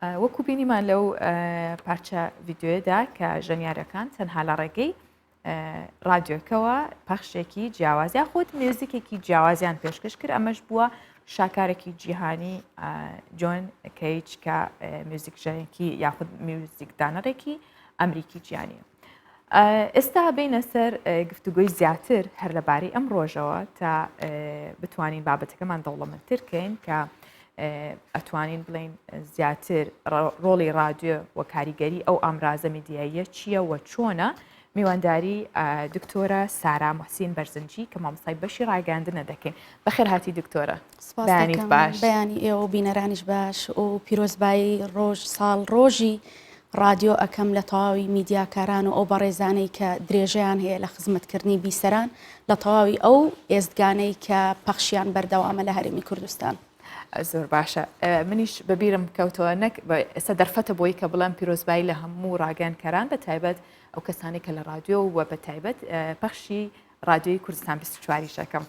وەکو بینیمان لەو پارچە ڤیددیۆیەدا کە ژەنیارەکان تەنها لە ڕێگەی رادیۆکەوە پەخشێکی جیاوازیان خۆت میوزیکێکی جیاوازیان پێشکەش کرد ئەمەش بووە شاکارێکی جیهانی جۆن کەیج کە میوزیکژەنێکی یاخود میوزیکدانەڕێکی ئەمریکی جیهانیە. ئێستا بینە سەر گفتوگۆی زیاتر هەر لەبارەی ئەم ڕۆژەوە تا بتوانین بابەتەکەمان دەوڵەمەندتر بکەین کە ئەتوانین بڵین زیاتر ڕۆڵی رادیۆ و کاریگەری ئەو ئامرازە میدیاییە چییە و چۆنە میوانداری دکتۆرە سارا موحسین بەرزنجی کە مامۆستای بەشی ڕاگەاندنە دەکەین. بەخێر هاتی دکتۆرە. بەیانیت باش. بەیانی ئێوە بینەرانیش باش و پیرۆزبایی ڕۆژ ساڵ ڕۆژی رادیۆ ئەەکەم لە تەواوی میدیاکاران و ئەو بەڕێزانەی کە درێژەیان هەیە لە خزمەتکردنی بیسەران لە تەواوی ئەو ئێستگانەی کە پەخشیان بەردەوامە لە هەرێمی کوردستان. زۆر باشە. منیش بەبیرم کەوتەوە نەک ئێستا دەرفەتە بۆی کە بڵێم پیرۆزبایی لە هەموو ڕاگەانکەران بە تایبەت ئەو کەسانی کە لە رادیۆ و بە تایبەت پەخشی رادیۆی کوردستان 24 شەکەم.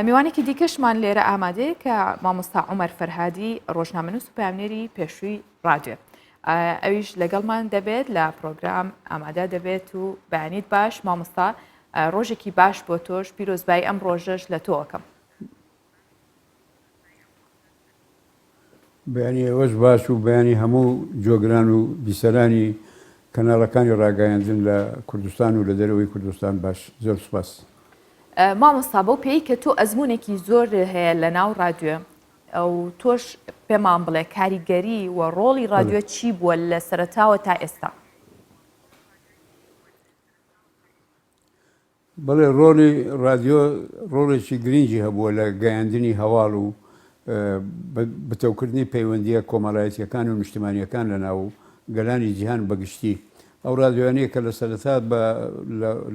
میوانێکی دیکەشمان لێرە ئامادەیە کە مامۆستا عومەر فەرهادی ڕۆژنامەنووس و پامنێری پێشووی رادیۆ. ئەویش لەگەڵمان دەبێت لە پرۆگرام ئامادە دەبێت و بەیانیت باش مامۆستا ڕۆژێکی باش بۆ تۆش پیرۆزبایی ئەم ڕۆژەش لە تۆکەم. بەیانی ئەوەش باش و بەیانی هەموو جۆگران و بیسەرانی کەناڵەکانی ڕاگەیاندن لە کوردستان و لە دەرەوەی کوردستان باش. زۆر سوپاس. مامۆستا بۆ پێی کە تۆ ئەزمونێکی زۆر هەیە لە ناو رادیۆ ئەو تۆش پێمان بڵێ کاریگەری و ڕۆڵی رادیۆ چی بووە لە سەرەتاوە تا ئێستا؟ بەڵێ ڕۆڵی رادیۆ ڕۆڵێکی گرنگی هەبووە لە گەیاندنی هەواڵ و بتەوکردنی پەیوەندیە کۆمەڵایەتیەکان و نیشتیمانیەکان لە ناو گەلانی جیهان بەگشتی. ئەو رادیۆیانەیە کە لە سەرەتا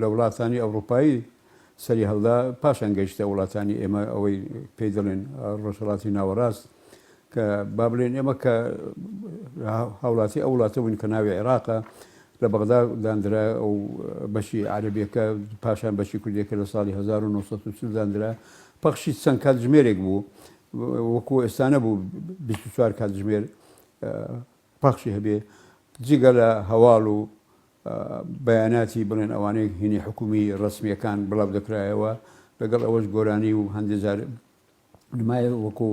لە وڵاتانی ئەوروپایی سەری هەڵدا پاشان گەیشتە وڵاتانی ئێمە ئەوەی پێی دەڵێن ڕۆژهەڵاتی ناوەڕاست کە با بڵێن ئێمە کە هاوڵاتی ئەو وڵاتە بووین کە ناوی عێراقە لە بەغدا دانرا ئەو بەشی عەرەبیەکە پاشان بەشی کوردیەکە لە ساڵی 1940 دانرا پەخشی چەند کاتژمێرێک بوو وەکو ئێستانە بوو 24 کاتژمێر پەخشی هەبێ جگە لە هەواڵ و بەیاناتی بڵێن ئەوانەی هینی حکومی ڕسمیەکان بڵاو دەکرایەوە لەگەڵ ئەوەش گۆرانی و هەندێک جار نمایە وەکو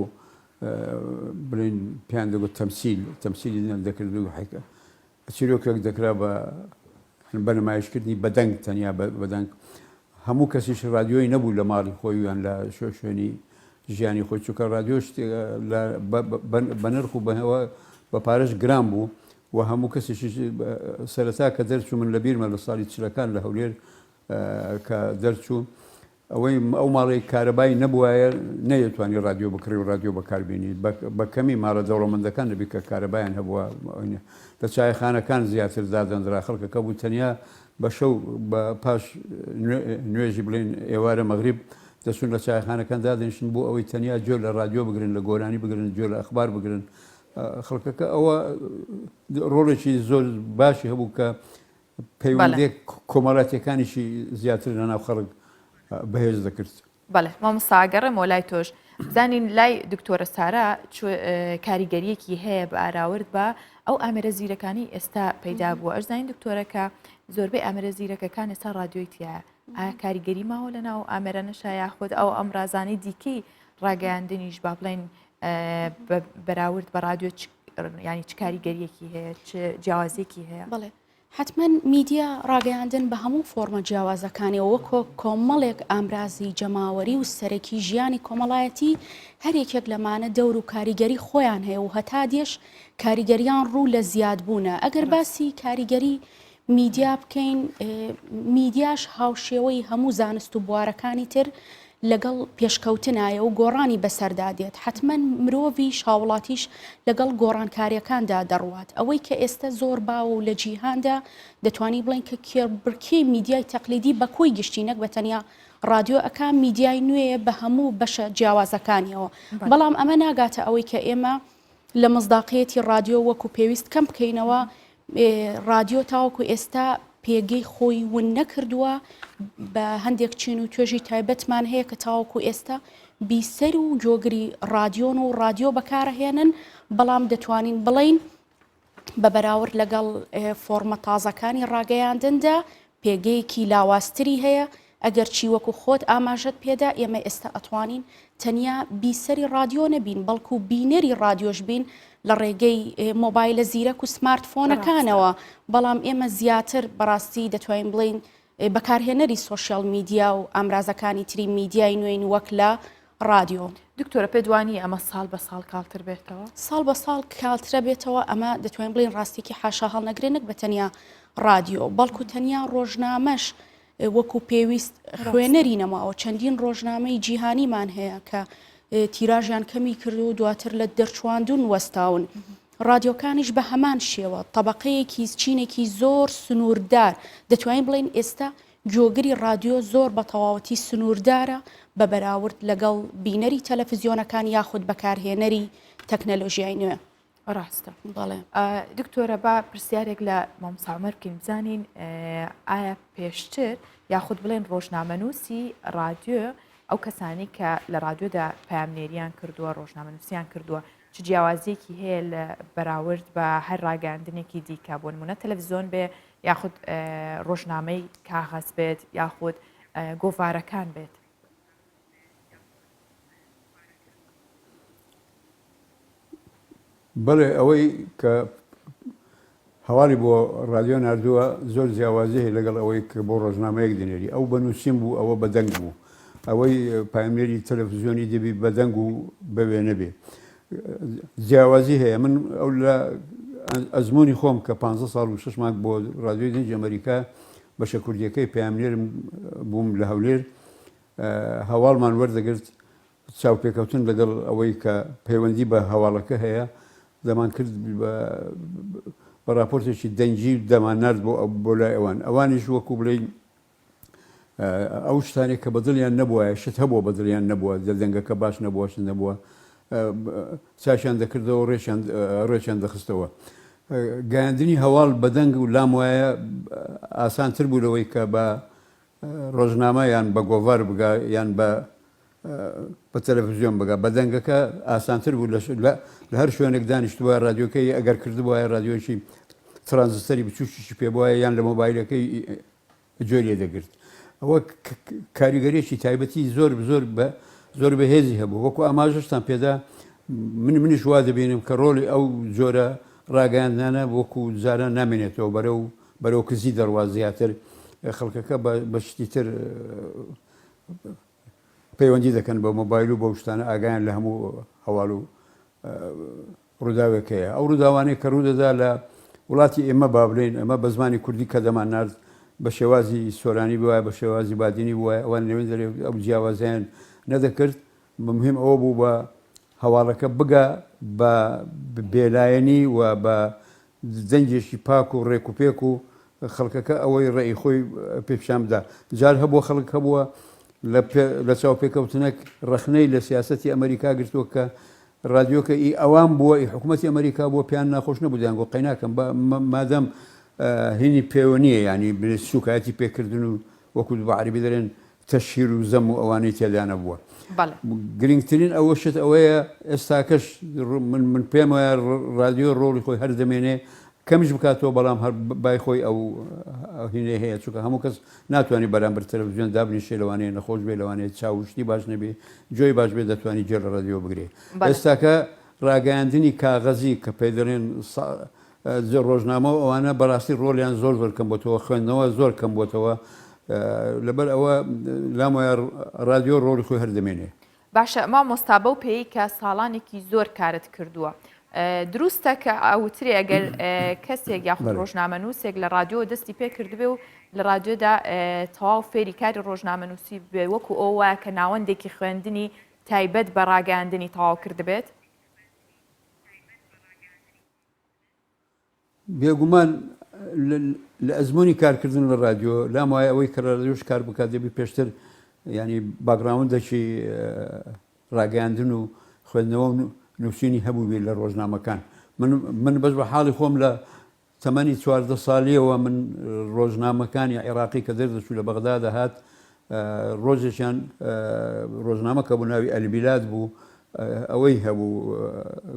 بڵێن پیان دەگوت تەمسیلی دەکرد و حیکە چیرۆکێک دەکرا بە نمایشکردنی بەدەنگ تەنیا بەدەنگ. هەموو کەسیش رادیۆی نەبوو لە ماڵی خۆی یان لە شوێنی ژیانی خۆی چووکە رادیۆ بە نرخ و بە پارەش گران بوو و هەموو کەسیشی سەرەتا کە دەرچوو من لە بیرمە لە ساڵی چلەکان لە هەولێر کە دەرچوو ئەوەی ئەو ماڵی کارەبای نەبووایە نەیەتوانی رادیۆ بکڕی و رادیۆ بەکاربیێنی بە کەمی ماڵە دەوڵەمەندەکان دەبی کە کارەبایان هەبووە لە چایخانەکان زیاتر دادەندرا خەڵکەکە بوو تەنیا بە شەو بە پاش نوێژی بڵێن ئێوارە مەغریب دەچون لە چایخانەکان دادەنیشن بۆ ئەوەی تەنیا جۆر لە رادیۆ بگرن لە گۆرانی بگرن جۆر لە ئەخبار بگرن. خەڵکەکە ئەوە ڕۆڵێکی زۆر باشی هەبوو کە پەیوەندی کۆمەڵاتیەکانیشی زیاتر لەناو خەڵک بەهێز دەکرد. بەڵێ مامۆستا ئەگەڕێمەوە لای تۆش بزانین لای دکتۆرە سارا کاریگەریەکی هەیە بە ئاراورد بە ئەو ئامێرە زیرەکانی ئێستا پەیدا بووە. ئەشزانین دکتۆرەکە زۆربەی ئامێرە زیرەکەکان ئێستا رادیۆی تایە. ئایا کاریگەری ماوە لە ناو ئامێرە نەشایە خۆت ئەو ئەمرازانی دیکەی ڕاگەیاندنیش با بڵێن بەراورد بە رادیۆ ینی چ کاریگەریەکی هەیە چ جیاوازیەکی هەیە؟ بڵێ حتمما میدیا ڕاگەیاندن بە هەموو فۆرمە جیاوازەکانی وەکۆ کۆمەڵێک ئامرازی جەماوەری و سەرەکی ژیانی کۆمەڵایەتی هەرێکێک لەمانە دەور و کاریگەری خۆیان هەیە و هەتا دێش کاریگەریان ڕوو لە زیادبوونە. ئەگەر باسی کاریگەری میدیا بکەین میدیاش هاوشێوەی هەموو زانست و بوارەکانی تر لەگەڵ پێشکەوتنایە و گۆڕانی بەسەردادێت. حتمما مرۆڤیش هاوڵاتیش لەگەڵ گۆڕانکاریەکاندا دەڕوات. ئەوەی کە ئێستا زۆر باوە و لە جیهاندا دەتوانی بڵێن کە کێبڕکێ میدیای تەقلیدی بە کۆی گشتینەک بە تەنیا رادیۆ ئەکان میدیای نوێیە بە هەموو بەشە جیاوازەکانیەوە. بەڵام ئەمە ناگاتە ئەوەی کە ئێمە لە مصداقیەتی رادیۆ وەکو پێویست کەم بکەینەوە. رادیۆ تاوەکو ئێستا پێگەی خۆی ون نەکردووە بە هەندێک چین و توێژی تایبەتمان هەیە کە تاوەکو ئێستا بیسەر و جۆگری رادیۆن و رادیۆ بەکارهێنن بەڵام دەتوانین بڵین بە بەراورد لەگەڵ فۆرمە تازەکانی ڕاگەیاندندا پێگەیەکی لاوااستری هەیە ئەگەر چی وەکو خۆت ئاماژەت پێدا ئێمە ئێستا ئەتوانین تەنیا بیسەری رادیۆ نەبین بەڵکو بینەری رادیۆش بین لە ڕێگەی مۆبایلە زیرەک و سمارتفۆنەکانەوە بەڵام ئێمە زیاتر بەڕاستی دەتوانین بڵین بەکارهێنەری سۆشیال میدیا و ئامرازەکانی تری میدیای نوێن وەک لە رادیۆ. دکتۆرە پێدوانی ئەمە ساڵ بە ساڵ کاڵتر بێتەوە؟ ساڵ بە ساڵ کاڵترە بێتەوە ئەمە دەتوانین بڵین ڕاستێکی حاشا هەڵنەگرێنێک بە تەنیا رادیۆ بەڵکو تەنیا ڕۆژنامەش وەکو پێویست خوێنەری نەماوە چەندین ڕۆژنامەی جیهانیمان هەیە کە تیراژیان کەمی کرد و دواتر لە دەرچواندون وەستاون. رادیۆکانیش بە هەمان شێوە طبقەیەکی چینێکی زۆر سنووردار دەتوانین بڵین ئێستا جۆگری رادیۆ زۆر بە تەواوەتی سنووردارە بە بەراورد لەگەڵ بینەری تەلەڤیزیۆنەکان یاخود بەکارهێنەری تەکنەلۆژیای نوێ. ڕاستە. بەڵێ دکتۆرە با پرسیارێک لە مامۆستا عومەر بکەین بزانین ئایا پێشتر یاخود بڵێن ڕۆژنامەنووسی رادیۆ ئەو کەسانی کە لە رادیۆدا پامنێریان کردووە ڕۆژنامەنووسیان کردووە چ جیاوازیەکی هەیە لە بەراورد بە هەر ڕاگەاندنێکی دیکە بۆ نمونە تەلەڤیزۆن بێ یاخود ڕۆژنامەی کاغەز بێت یاخود گۆڤارەکان بێت؟ بەڵێ ئەوەی کە هەواڵی بۆ رادیۆ نردووە زۆر جیاوازی هەیە لەگەڵ ئەوەی کە بۆ ڕۆژنامەیەک دێنێری ئەو بەنووسین بوو ئەوە بەدەنگ بوو ئەوەی پامێری تەلەڤیزیۆنی دەبی بەدەنگ و بەوێ نەبێ جیاوازی هەیە. من ئەو لە ئەزمموی خۆم کە 15 ساڵ و 6 مانگ بۆ رادیۆی دەنجی ئەمریکا بەشە کوردیەکەی پامێرم بووم لە هەولێر هەواڵمان وەردەگرت چاوپێکەوتن لەگەڵ ئەوەی کە پەیوەندی بە هەواڵەکە هەیە دەمان کرد بە راپۆرتێکی دەنجی دەمان نرد بۆ لای ئەوانیش وەکو بڵین ئەو شتانێک کە بەدڵیان نەبووە شت هەبووە بەدڵیان نەبووە دەنگەکە باش نەبووە شت نەبووە چاشیان دەکردەوە ڕێکیان دەخستەوە. گەیاندنی هەواڵ بەدەنگ و لام وایە ئاسانتر بوو لەوەی کە بە ڕۆژنامە یان بە گۆڤار بگا یان بە تەلەڤیزیۆن بگا بەدەنگەکە ئاسانتر بوو لە هەر شوێنێک دانیشتووە رادیۆکەی ئەگەر کردبووە رادیۆکی ترانزستەری بچوشیشی پێبووە یان لە مۆبایلەکەی جۆریە دەگرت. ئەوە کاریگەریەکی تایبەتی زۆر بەهێزی هەبوو وەکو ئاماژەشتان پێدا منیش وا دەبینم کە ڕۆڵی ئەو جۆرە ڕاگەاندانە وەکو جارە نامێنێتەوە بەرەو کزی دەڕواز زیاتر خەڵکەکە بە شتی تر پەیوەندی دەکەن بە مۆبایل و بە شتانە ئاگایان لە هەموو هەواڵ و ڕووداوێکەیە. ئەو ڕووداوانەی کە ڕوودەدا لە وڵاتی ئێمە با بڵێن ئەمە بە زمانی کوردی کە دەمان نرد بە شێوازی سۆرانی بووە بە شێوازی بادینی بووە ئەوان نێوێن دەرێ ئەو جیاوازیان نەدەکرد مهم ئەوە بوو بە هەواڵەکە بگە بە بێلایەنی و بە دەنجێکی پاک و ڕێک و پێک و خەڵکەکە ئەوەی ڕێی خۆی پێپشان بدا. جار هەبووە خەڵک هەبووە لە چاوپێکەوتنێک ڕخنەی لە سیاسەتی ئەمریکا گرتووە کە رادیۆکە ئەوان بووە حکوومەتی ئەمریکا بووە پیان ناخۆش نەبوودیان گۆ قەیناکەم مادەم هینی پەیوەنیە ینی سوکایەتی پێکردن و وەکو بە عەربی دەڵێن تەشهیر و زەم و ئەوانەی تێدانە بووە. گرنگترین ئەوە شت ئەوەیە ئێستاکەش من پێم وایە رادیۆ ڕۆڵی خۆی هەر دەمێنێ کەمیش بکاتەوە بەڵام هەر بای خۆی ئەو هینەیە هەیە چونکە هەموو کەس ناتوانانی بەرامبەر تەلەڤیزیۆن دابنیشێ لەوانەیە نەخۆش بێ لەوانەیە چاوشتی باش نەبێ جۆی باش بێ دەتوانانی جێ لە رادیۆ بگرێ. ئێستاکە ڕاگەیاندنی کاغەزی کە پێی دەڵێن ڕۆژنامە ئەوانە بەڕاستی ڕۆلیان زۆر کەم بۆتەوە خوێندنەوە زۆر کەم بۆتەوە لەبەر ئەوە لام وایە رادیۆ ڕۆڵی خۆی هەردەمێنێ. باشە مامۆستا بەو پێی کە ساڵانێکی زۆر کارت کردووە دروستە کە ئەوترێ ئەگەر کەسێک یاخود ڕۆژنامەنووسێک لە رادیۆ دەستی پێ کردبێ و لە رادیۆدا تەواو فێری کاری ڕۆژنامەنووسی بێ وەکو ئەو وایە کە ناوەندێکی خوێندنی تایبەت بە ڕاگەاندنی تەواو کردبێت؟ بێگومان لە ئەزمموی کارکردن لە رادیۆ لام وایە ئەوەی کە رادیۆش کار بکات دەبی پێشتر ینی باگراوندێکی ڕاگەاندن و خوێندنەوە و نووسینی هەبوو بێ لە ڕۆژنامەکان. من بەش بە حاڵی خۆم لە تەمەنی 14 ساڵیەوە من ڕۆژنامەکانی عێراقی کە دەردەچوو لە بەغدا دەهات ڕۆژێکیان ڕۆژنامە کە بوو ناوی ئەلبیلاد بوو ئەوەی هەبوو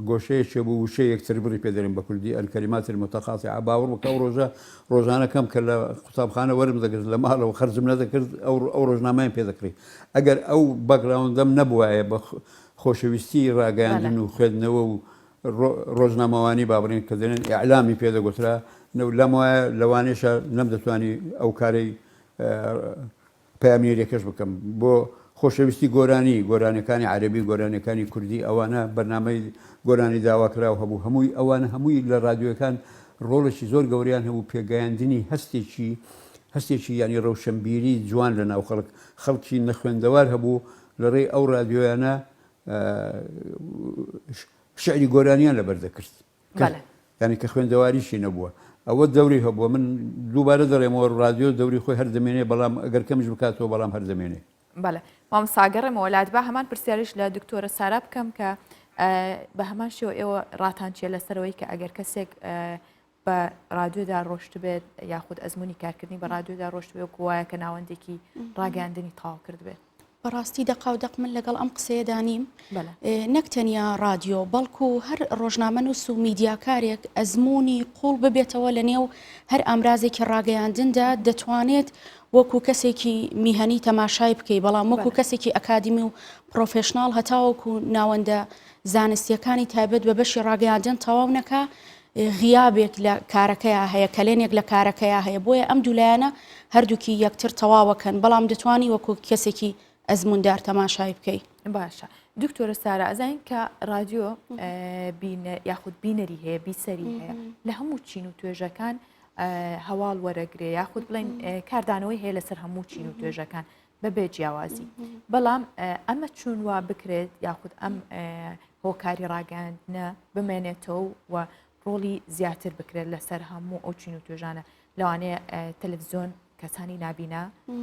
گۆشەیەکێ بوو وشەی یەکتر بڕی پێدەرین بە کوردی ئەلکەلیمات المتەقاطعە باوەڕ بکە ئەو ڕۆژە ڕۆژانەکەم کە لە قوتابخانە وەرم دەگرت لە ماڵەوە خەرجم نەدەکرد ئەو ڕۆژنامەیان پێ دەکڕی ئەگەر ئەو بەکگراوندەم نەبووایە بە خۆشەویستی ڕاگەیاندن و خوێندنەوە و ڕۆژنامەوانی بابڕین کە دەێن ئیعلامی پێدەگوترا لەم وایە لەوانێشە نەم دەتوانی ئەو کارەی پامێریەکەش بکەم بۆ خۆشەویستی گۆرانەکانی عەربی گۆرانەکانی کوردی ئەوانە بەرنامەی گۆرانی داواکراو هەبوو هەمووی ئەوانە هەمووی لە رادیۆەکان ڕۆڵێکی زۆر گەوریان هەبوو پێگەیاندنی هەستێکی ینی ڕەوشەمبیری جوان لە ناو خەڵکی نەخوێندەوار هەبوو لە ڕێی ئەو رادیۆیانە شعری گۆرانیان لەبەردەکرد ینی کە خوێندەواریشی نەبووە ئەوە دەوری هەبووە من دووبارە دەڕێمەوە رادیۆ دەوری خۆی هەردەمێنێ بەڵام ئەگەر کەمش بکاتەوە بەڵام هەردەمێنێ بەڵێ مام ساگەڕێمە وڵات بە هەمان پرسیاریش لە دکتۆرە سارا بکەم کە بە هەمان شێوە ئێوە ڕاتانچیە لەسەرەوەی کە ئەگەر کەسێک بە رادیۆدا ڕۆشت بێت یاخود ئەزمموی کارکردنی بە رادیۆدا ڕۆشت بێ وایە کە ناوەندێکی ڕاگەاندنی تاوا کرد بێت بەڕاستی دەقاودەق من لەگەڵ ئەم قسەیەدانیم نەکتەنیا رادیۆ بەڵکو هەر ڕۆژنامە نووس و میدیاکارێک ئەزمموی قوڵ ببێتەوە لە نێو هەر ئامرازێکی ڕاگەیاندندا دەتوانێت وەکو کەسێکی میهەنی تەماشای بکەی بەڵام وەکو کەسێکی ئەکادمی و پرۆفێشناڵ هەتاوەکو ناوەندە زانستیەکانی تایبەت بە بەشی ڕاگەیاندن تەواو نەکا غیابێک لە کارەکەیە هەیە کەلێنێک لە کارەکەیە هەیە بۆیە ئەم دوولایەنە هەردووکی یەکتر تەواوەکەن بەڵام دەتوانی وەکو کەسێکی ئەزموندار تەماشای بکەی باشە دکتۆرە سارا ئەزانین کە رادیۆ یاخود بینەری هەیە بیسەری هەیە لە هەموو چین و توێژەکان هەواڵ وەرەگرێ یاخود بڵێن کاردانەوەی هەیە لەسەر هەموو چین و توێژەکان بەبێ جیاوازی بەڵام ئەمە چونوا بکرێت یاخود ئەم هۆکاری ڕاگەاندنە بمێنێتەوە و ڕۆڵی زیاتر بکرێت لەسەر هەموو ئەو چین و توێژانە لەوانەیە تەلەڤیزۆن کەسانی نابینە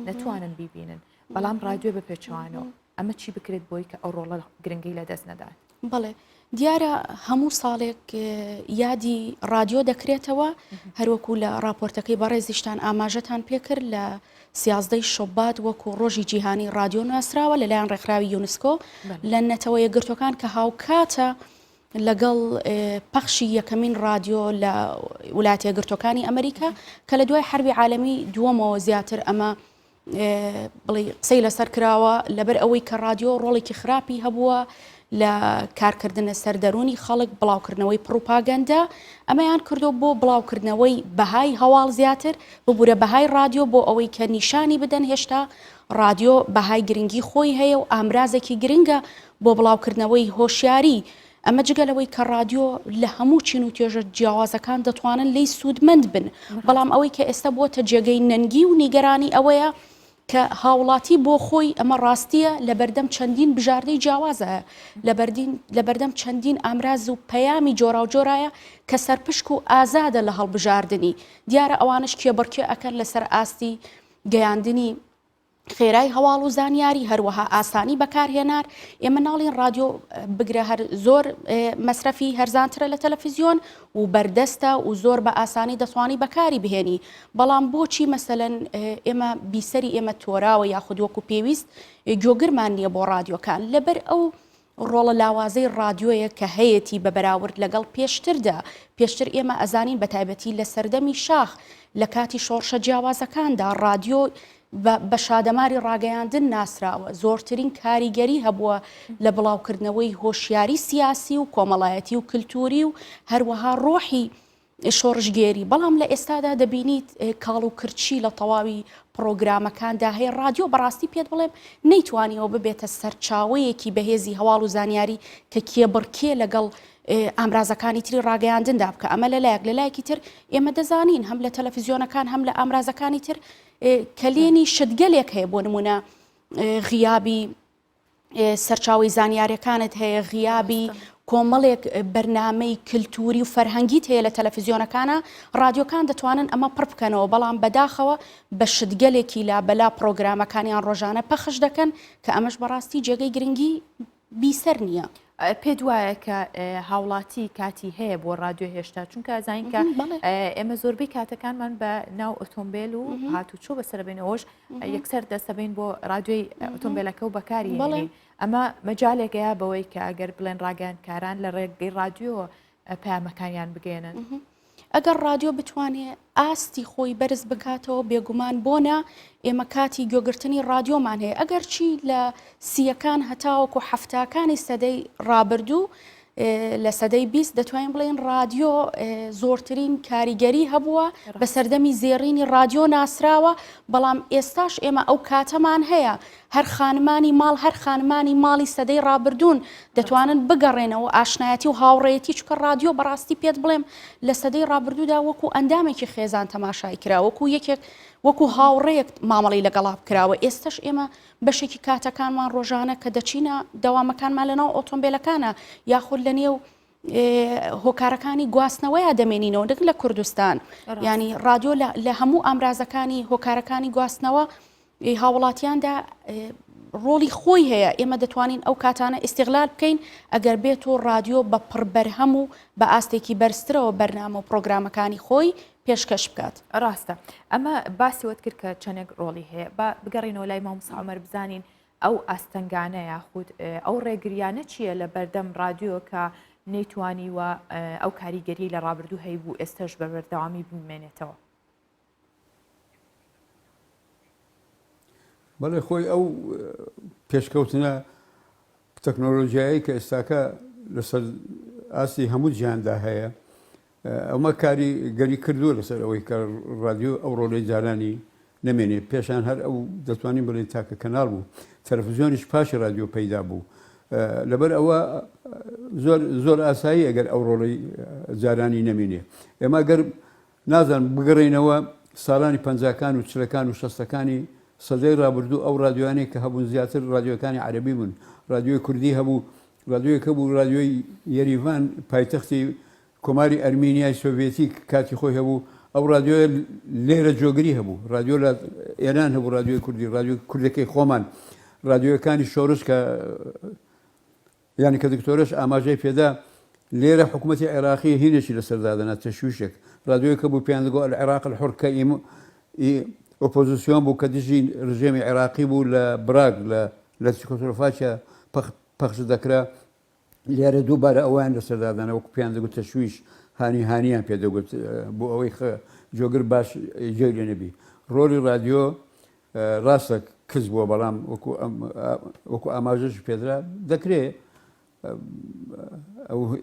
نەتوانن بیبینن بەڵام رادیۆ بە پێچوانەوە ئەمە چی بکرێت بۆی کە ئەو ڕۆڵە گرنگی لە دەست نەدات بڵێ دیارە هەموو ساڵێک یادی رادیۆ دەکرێتەوە هەروەکو لە راپۆرتەکەی بەڕێزیشتان ئاماژەتان پێکرد لە 11 شەبات وەکو ڕۆژی جیهانی رادیۆ ناسراوە لەلایەن ڕێکخراوی یونسکۆ لە نەتەوە یەکگرتوەکان کە هاوکاتە لەگەڵ پەخشی یەکەمین رادیۆ لە وڵاتە یەکگرتوەکانی ئەمریکا کە لە دوای حربی عالەمی دووەمەوە زیاتر ئەمە بڵێ قسەی لەسەر کراوە لەبەر ئەوەی کە رادیۆ ڕۆڵێکی خراپی هەبووە لە کارکردنە سەردەرونی خەڵک بڵاوکردنەوەی پروپاگەندا ئەمەیان کردو بۆ بڵاوکردنەوەی بەهای هەواڵ زیاتر ببوورە بەهای رادیۆ بۆ ئەوەی کە نیشانی بدەن هێشتا رادیۆ بەهای گرنگی خۆی هەیە و ئامرازێکی گرنگە بۆ بڵاوکردنەوەی هۆشیاری ئەمە جگەلەوەی کە رادیۆ لە هەموو چین و توێژە جیاوازەکان دەتوانن لی سوودمەند بن بەڵام ئەوەی کە ئێستا بۆتە جێگەی نەنگی و نیگەرانی ئەوەیە کە هاوڵاتی بۆ خۆی ئەمە ڕاستیە لە بەردەم چەندین بژاردەی جیاوازە لە بەردەم چەندین ئامراز و پەیامی جۆرا و جۆرایە کە سەرپشک و ئازادە لە هەڵبژاردننی دیارە ئەوانش کێبڕکێ ئەکەن لەسەر ئاستی گەیاندنی خێرای هەواڵ و زانیاری هەروەها ئاسانی بەکارهێنار ئێمە ناڵین رادیۆ بگرە هەر زۆر مەسرەفی هەرزانترە لە تەلەڤیزیۆن و بەردەستە و زۆر بە ئاسانی دەتوانی بەکاری بهێنی بەڵام بۆچی مەسەلەن ئێمە بیسەری ئێمە تۆراوە یاخود وەکو پێویست جۆگرمان نییە بۆ رادیۆکان لەبەر ئەو ڕۆڵە لاوازەی رادیۆیە کە هەیەی بە بەراورد لەگەڵ پێشتر ئێمە ئەزانین بە تایبەتی لە سەردەمی شاخ لە کاتی شۆڕشە جیاوازەکاندا رادیۆ بە شادەماری ڕاگەیاندن ناسراوە زۆرترین کاریگەری هەبووە لە بڵاوکردنەوەی هۆشیاری سیاسی و کۆمەڵایەتی و کللتوری و هەروەها ڕۆحی شۆڕژگێری بەڵام لە ئێستادا دەبینیت کاڵ و کرچی لە تەواوی پرۆگرامەکاندا هەیە رادیۆ بەڕاستی پێت بڵێم نەیتوانیەوە ببێتە سەرچاوەیەکی بەهێزی هەواڵ و زانیاری کە کێبڕکێ لەگەڵ ئامرازەکانی تری ڕاگەیاندندا بکە ئەمە لە لایەکی تر ئێمە دەزانین هەم لە تەلەڤیزیۆنەکان هەم لە ئامرازەکانی تر کەلێنی شتگەلێک هەیە بۆ نمونە غیابی سەرچاوی زانیاریەکانت هەیە غیابی کۆمەڵێک بەرنامەی کللتوری و فەرهەنگیت هەیە لە تەلەڤیزیۆنەکانە رادیۆکان دەتوانن ئەمە پڕ بکەنەوە بەڵام بەداخەوە بە شتگەلێکی لا بەلا پرۆگرامەکانیان ڕۆژانە پەخش دەکەن کە ئەمەش بەڕاستی جێگەی گرنگی بیسەر نییە. پێ وایە کە هاوڵاتی کاتی هەیە بۆ ڕادیۆ هێشتا چونکە زین کە ئێمە زۆربەی کاتەکانمان بە ناو ئۆتۆمبیل و هاتوچۆ بەسەربێنەوەش یەکسەر دەستەبین بۆ رادیۆی ئۆتۆمبیلەکە و بەکاری ئەمە مەجالێکەیە بەوەی کە ئەگەر بڵێن ڕاگەیانکاران لە ڕێگەی رادیۆ پامەکانیان بگەێنن. ئەگەر رادیۆ بتوانێت ئاستی خۆی بەرز بکاتەوە بێگومان بۆنە ئێمە کاتی گوێگرتنی رادیۆمان هەیە ئەگەر چی لە سیەکان هەتاوەکو حەفتاکانی سەدەی ڕابردوو لە سەدەی 20 دەتوانین بڵێن رادیۆ زۆرترین کاریگەری هەبووە بە سەردەمی زێڕینی رادیۆ ناسراوە بەڵام ئێستاش ئێمە ئەو کاتەمان هەیە هەر خانمانی ماڵ هەر خانمانی ماڵی سەدەی ڕابردوون دەتوانن بگەڕێنەوە ئاشنایەتی و هاوڕێتی چکە رادیۆ بەڕاستی پێت بڵێم لە سەدەی ڕابردوودا وەکو ئەندامێکی خێزان تەماشای کرا وەکو یەکێک وەکو هاوڕێک مامەڵی لەگەڵا بکراوە ئێستش ئێمە بەشێکی کاتەکانمان ڕۆژانە کە دەچینە دەوامەکانمان لەناو ئۆتۆمبیلەکانە یاخود لە نێو هۆکارەکانی گواستنەوەیە دەمێنینەوە دەک لە کوردستان ینی رادیۆ لە هەموو ئامرازەکانی هۆکارەکانی گواستنەوە هاوڵاتیاندا ڕۆڵی خۆی هەیە ئێمە دەتوانین ئەو کاتانە ئیستیغلال بکەین ئەگەر بێت و رادیۆ بە پڕبەرهەم و بە ئاستێکی بەرزترەوە بەرنامە و پرۆگرامەکانی خۆی پێشکەش بکات. ڕاستە ئەمە باسیوت کرد کە چەندێک ڕۆڵی هەیە بە بگەڕینەوە لای مامۆستا عومەر بزانین ئەو ئاستەنگانە یاخود ئەو ڕێگریانە چییە لە بەردەم رادیۆ کە نەیتوانی وە ئەو کاریگەری لە ڕابردوو هەیە بوو ئێستش بە بەردەوامی بمێنێتەوە. بەڵێ خۆی ئەو پێشکەوتنە تەکنۆلۆژیایی کە ئێستاکە لەسەر ئاستی هەموو جیهاندا هەیە ئەمە کاریگەری کردووە لەسەر ئەوەی کە رادیۆ ئەو ڕۆڵەی جارانی نەمێنێ پێشان هەر ئەو دەتوانین بڵێ تاکە کەناڵ بوو تەلەڤیزیۆنیش پاشی رادیۆ پەیدا بوو لەبەر ئەوە زۆر ئاسایی ئەگەر ئەو ڕۆڵەی جارانی نەمێنێ ئێمە گەر نازان بگەڕێنەوە ساڵانی پەنجاکان و چلەکان و شەستەکانی سەدەی ڕابردوو ئەو رادیۆیانەی کە هەبوون زیاتر رادیۆکانی عەرەبی بوون رادیۆی کوردی هەبوو رادیۆیەکە بوو رادیۆی یەریڤان پایتەختی کۆماری ئەرمینیای سۆڤێتی کاتی خۆی هەبوو ئەو رادیۆ لێرە جۆگری هەبوو رادیۆ لە ئێران هەبوو رادیۆی کوردی رادیۆ کوردەکەی خۆمان رادیۆەکانی شۆڕش کە یانی کە دکتۆرش ئاماژەی پێدا لێرە حکوومەتی عێراقی هینێکی لەسەردادەنا تەشویشێک رادیۆیەکە بوو پێیان دەگۆ العێراق الحوڕ کە ئۆپۆزیسیۆن بوو کە دژی ڕژێمی عێراقی بوو لە براگ لە چکۆسلۆڤاکیا پەخش دەکرا لێرە دووبارە ئەویان لەسەردادانە وەکو پێیان دەگوت تەشویش هانیان پێدەگوت بۆ ئەوەی جۆگر باش جێ لێ نەبی ڕۆلی رادیۆ ڕاستە کەس بووە بەڵام وەکو ئاماژەش پێدرا دەکرێت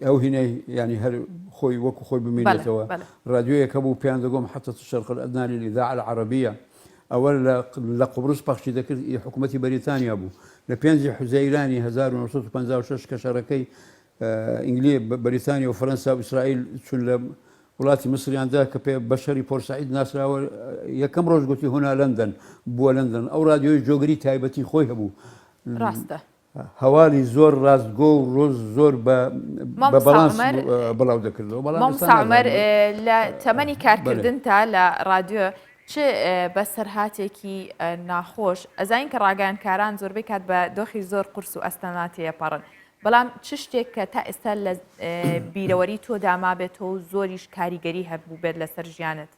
ئەو هینەی ینی هەر خۆی وەکو خۆی بمێنێتەوە رادیۆیەکە بوو پێیان دەگۆم حتى الشرق الأدنى للإذاعة العربية ئەوە لە قوبرس پەخشی دەکرد حکوومەتی بەریتانیا بوو لە 5 حوزەیرانی 1956 کە شەڕەکەی ئینگلی بەریتانیا و فەرەنسا و ئیسرائیل چون لە وڵاتی مسریاندا کە پێ بەشەری پۆرسعید ناسراوە یەکەم ڕۆژ گوتی هونا لەندەن بووە لەندەن ئەو رادیۆی جۆگری تایبەتی خۆی هەبوو ڕاستە هەواڵی زۆر ڕاستگۆ و ڕۆژ زۆر بە بەڵانس بڵاو دەکردەوە مامۆستا عومەر لە تەمەنی کارکردن تا لە رادیۆ چ بەسەرهاتێکی ناخۆش ئەزانین کە ڕاگەیانکاران زۆربەی کات بە دۆخی زۆر قورس و ئەستەناتی ئەپەڕن بەڵام چ شتێک کە تا ئێستا لە بیرەوەری تۆ داما بێتەوە و زۆریش کاریگەری هەبوو بێت لەسەر ژیانت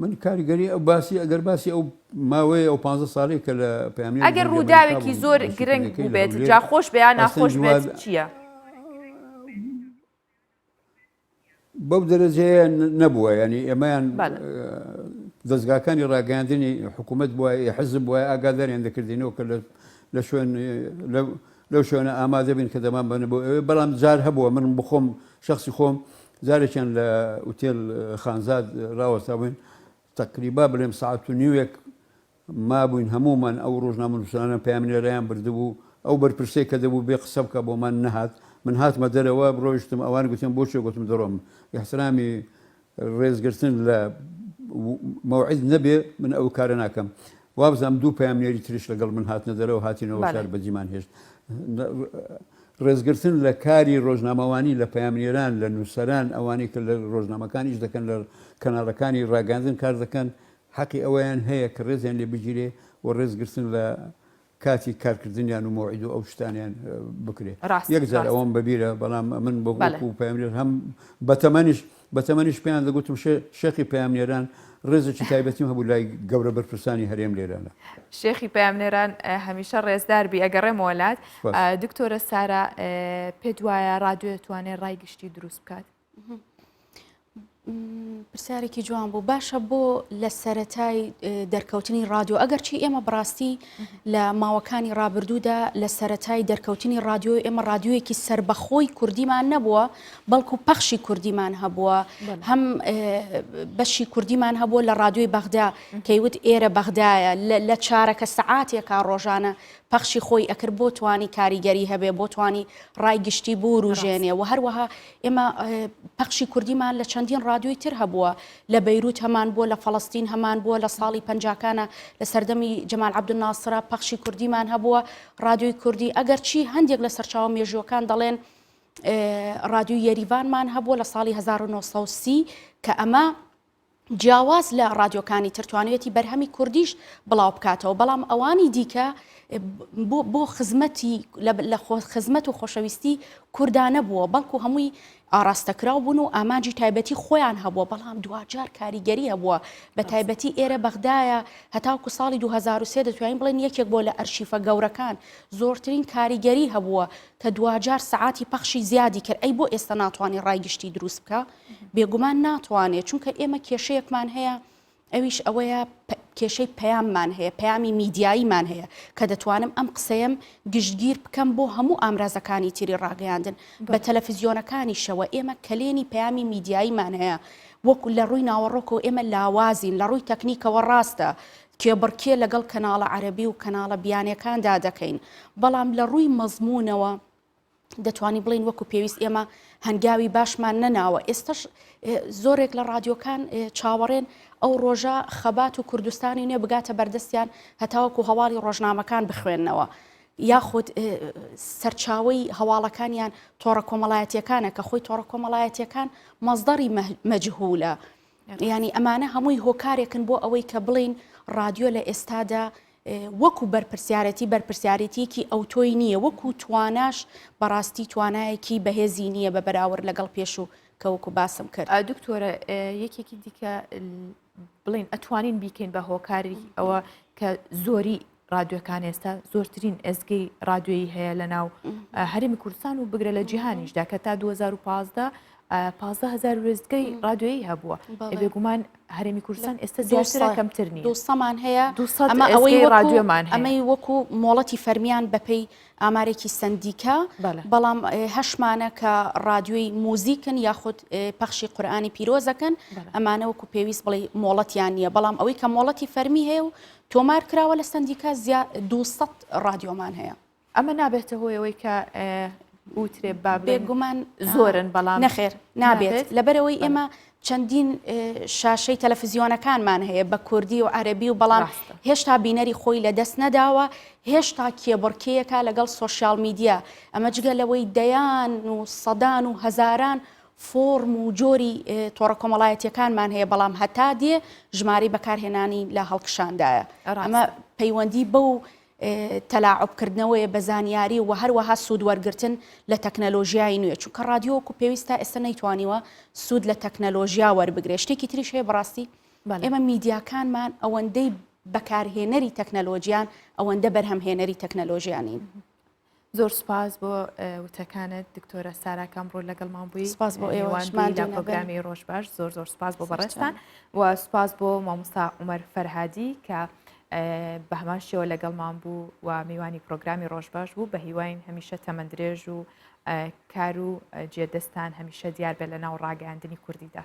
من کاریگەری ئەو باسی ئەگەر باسی ئەو ماوەیە ئەو 15 ساڵی کە لە پەیامنی ئەگەر ڕووداوێکی زۆر گرنگ بوو بێت جا خۆش بەیان ناخۆش بێت چییە؟ بەو دەرەجەیە نەبووە ینی ئێمەیان دەستگاکانی ڕاگەاندنی حکوومەت بووە حزب وایە ئاگاداریان دەکردینەوە کە لە شوێن لەو شوێنە ئامادە بین کە دەمان بنە بۆ ئەوێ بەڵام جار هەبووە من بخۆم شخصی خۆم جارێکیان لە ئوتێل خانزاد ڕاوەستا بووین تقریبا بڵێم ساعت و نیوێک مابووین هەمومان ئەو ڕۆژنامەنووسانە پەیامنێرەیان بردبوو ئەو بەرپرسەی کە دەبوو بێ قسە بکە بۆمان نەهات من هاتمە دەرەوە ڕۆیشتم ئەوان گوتم بۆ چێ گوتم دەڕۆم احترامی ڕێزگرتن لە مەوعید نەبێ من ئەو کارە ناکەم وابزانم دوو پەیامنێری تریش لەگەڵ من هاتنە دەرەوە هاتینەوە شار بەجیمان هێشت ڕێزگرتن لە کاری ڕۆژنامەوانی لە پەیامنێران لە نووسەران ئەوانی کە لە ڕۆژنامەکانیش دەکەن لە کەناڵەکانی ڕاگەاندن کار دەکەن حەقی ئەویان هەیە کە ڕێزیان لێ بگیرێ و ڕێزگرتن کاتی کارکردنیان و مۆعید و ئەو شتانیان بکرێت ڕاست، یەکجار ڕاست. ئەوەم بەبیرە بەڵام من بۆ بەڵێ. وەکو پەیامبەر هەم بەتەمەنیش پێیان دەگوتم شێخی پەیامبەران ڕێزێکی تایبەتیم هەبوو لای گەورە بەرپرسانی هەرێم لێرانە. شێخی پەیامنێران هەمیشە ڕێزدار بی ئەگەڕێ وڵات. دکتۆرە سارا پێت وایە ڕادیۆ توانێت ڕای گشتی دروست بکات؟ پرسیارێکی جوان بوو. باشە بۆ لە سەرەتای دەرکەوتنی ڕادیۆ ئەگەرچی ئێمە بڕاستی لە ماوەکانی ڕابردوودا لە سەرەتای دەرکەوتنی ڕادیۆ ئێمە ڕادیۆیەکی سربەخۆی کوردیمان نەبووە بەڵکو پەخشی کوردیمان هەبووە هەم بەشی کوردیمان هەبووە لە ڕادیۆی بەغدا کەیوت ئێرە بەغدایە لە چارەکە سەعاتێکا ڕۆژانە پەخشی خۆی ئەکرد بۆ توانی کاریگەری هەبێ بۆ توانی ڕای گشتی بۆ ڕوژێنێ و هەروەها ئێمە پەخشی کوردیمان لە چەندین ڕادیۆی تر هەبووە لە بەیروت هەمان بووە لە فەڵەستین هەمان بووە لە ساڵی پەنجاکانە لە سەردەمی جەمال عەبدولناسرە پەخشی کوردیمان هەبووە ڕادیۆی کوردی ئەگەرچی هەندێک لە سەرچاوە مێژووەکان دەڵێن ڕادیۆی یەریڤانمان هەبووە لە ساڵی 1930 کە ئەمە جیاواز لە ڕادیۆکانی ترتوانێتی بەرهەمی کوردیش بڵاو بکاتەوە بەڵام ئەوانی دیکە بۆ خزمەت و خۆشەویستی کوردانە بووە بەڵکو هەمووی ئاراستەکراو بوون و ئاماجی تایبەتی خۆیان هەبووە بەڵام دوجار کاریگەری هەبووە بە تایبەتی ئێرە بەغدایە هەتاوکو ساڵی 2023 دەتوانین بڵێن یەکێک بۆ لە ئەرشیفە گەورەکان زۆرترین کاریگەری هەبووە کە دوجار سەعاتی پەخشی زیادی کرد ئەی بۆ ئێستا ناتوانانی ڕایگشتی دروست بکە بێگومان ناتوانێت چونکە ئێمە کێشەیەکمان هەیە ئەویش ئەوەیە کێشەی پەیاممان هەیە پەیامی میدیاییمان هەیە کە دەتوانم ئەم قسەیەم گشتگیر بکەم بۆ هەموو ئامرازەکانی تری ڕاگەیاندن بە تەلەڤیزیۆنەکانی شەوە ئێمە کلێنی پەیامی میدیاییمان هەیە وەکو لە ڕووی ناوەڕۆکەوە ئێمە لاوازین لە ڕووی تەکنیکەوە ڕاستە کێبڕکێ لەگەڵ کەناڵە عەرەبی و کەناڵە بیانیەکاندا دەکەین بەڵام لە ڕووی مەزمونەوە دەتوانی بڵین وەکو پێویست ئێمە هەنگاوی باشمان نەناوە ئێستش زۆرێک لە ڕادیۆکان چاوەڕێن ئەو ڕۆژە خەبات و کوردستانی نوێ بگاتە بەردەستیان هەتاوەکو هەواڵی ڕۆژنامەکان بخوێننەوە یاخود سەرچاوی هەواڵەکانیان تۆڕە کۆمەڵایەتیەکانە کە خۆی تۆڕە کۆمەڵایەتیەکان مەزدەری مەجهولە ینی ئەمانە هەمووی هۆکارێکن بۆ ئەوەی کە بڵین ڕادیۆ لە ئێستادا وەکو بەرپرسیارەتیەکی ئەو تۆی نییە وەکو تواناش بەڕاستی توانایەکی بەهێزی نییە بە بەراورد لەگەڵ پێش و کەوەکو باسم کرد. دکتۆرە یەکێکی دیکە بڵین ئەتوانین بیکەین بە هۆکاری ئەوە کە زۆری ڕادیۆکان ئێستا زۆرترین ئەزگەی ڕادیۆیی هەیە لە ناو هەرێمی کوردستان و بگرە لە جیهانیشدا کە تا 2015 15,000 وێستگەی ڕادیۆیی هەبووە بێگومان هەرێمی کوردستان ئێستا زیاترە کەمتر نیە دووسەمان هەیە ئەمە ئەوەی ڕادیۆمان ئەمەی وەکو مۆڵەتی فەرمیان بەپێی ئامارێکی سندیکا بەڵام هەشمانە کە ڕادیۆی موزیکن یاخود پەخشی قورئانی پیرۆزەکەن ئەمانە وەکو پێویست بڵێ مۆڵەتیان نییە بەڵام ئەوەی کە مۆڵەتی فەرمی هەیە و تۆمار کراوە لە سندیکا 200 ڕادیۆمان هەیە ئەمە نابێتە هۆیەوەی کە وترێ بێگومان زۆرن بەڵام نەخێر نابێت لەبەرەوەی ئێمە چەندین شاشەی تەلەڤیزیۆنەکانمان هەیە بە کوردی و عەرەبی و بەڵام هێشتا بینەری خۆی لە دەست نەداوە هێشتا کێبڕکەیەکە لەگەڵ سۆشیال میدیا ئەمە جگە لەوەی دەیان و سەدان و هەزاران فۆرم و جۆری تۆڕە کۆمەڵایەتیەکانمان هەیە بەڵام هەتا دێ ژماری بەکارهێنانی لە هەڵکشاندایە ئەمە پەیوەندی بەو تەلاعبکردنەوەی بە زانیاری و هەروەها سوود وەرگرتن لە تەکنەلۆژیای نوێ چونکە ڕادیۆکو پێویستە ئێستا نەیتوانیوە سوود لە تەکنەلۆژیا وەربگرێ شتێکی تریش هەیە بەڕاستی ئێمە میدیاکانمان ئەوەندەی بەکارهێنەری تەکنەلۆژیان ئەوەندە بەرهەمهێنەری تەکنەلۆژیانین. زۆر سپاس بۆ وتەکانت دکتۆرە سارا کامڕۆ لەگەڵمان بووی سپاس بۆ ئێوەشمان لە پرۆگرامی ڕۆژ باش زۆر سپاس بۆ بەڕێستان و سپاس بۆ مامۆستا عومەر فەرهادی کە بە هەمان شێوە لەگەڵمان بوو و میوانی پرۆگرامی ڕۆژ باش بوو بە هیواین هەمیشە تەمەندرێژ و کار و جێدەستان هەمیشە دیار بێت لە ناو ڕاگەاندنی کوردیدا.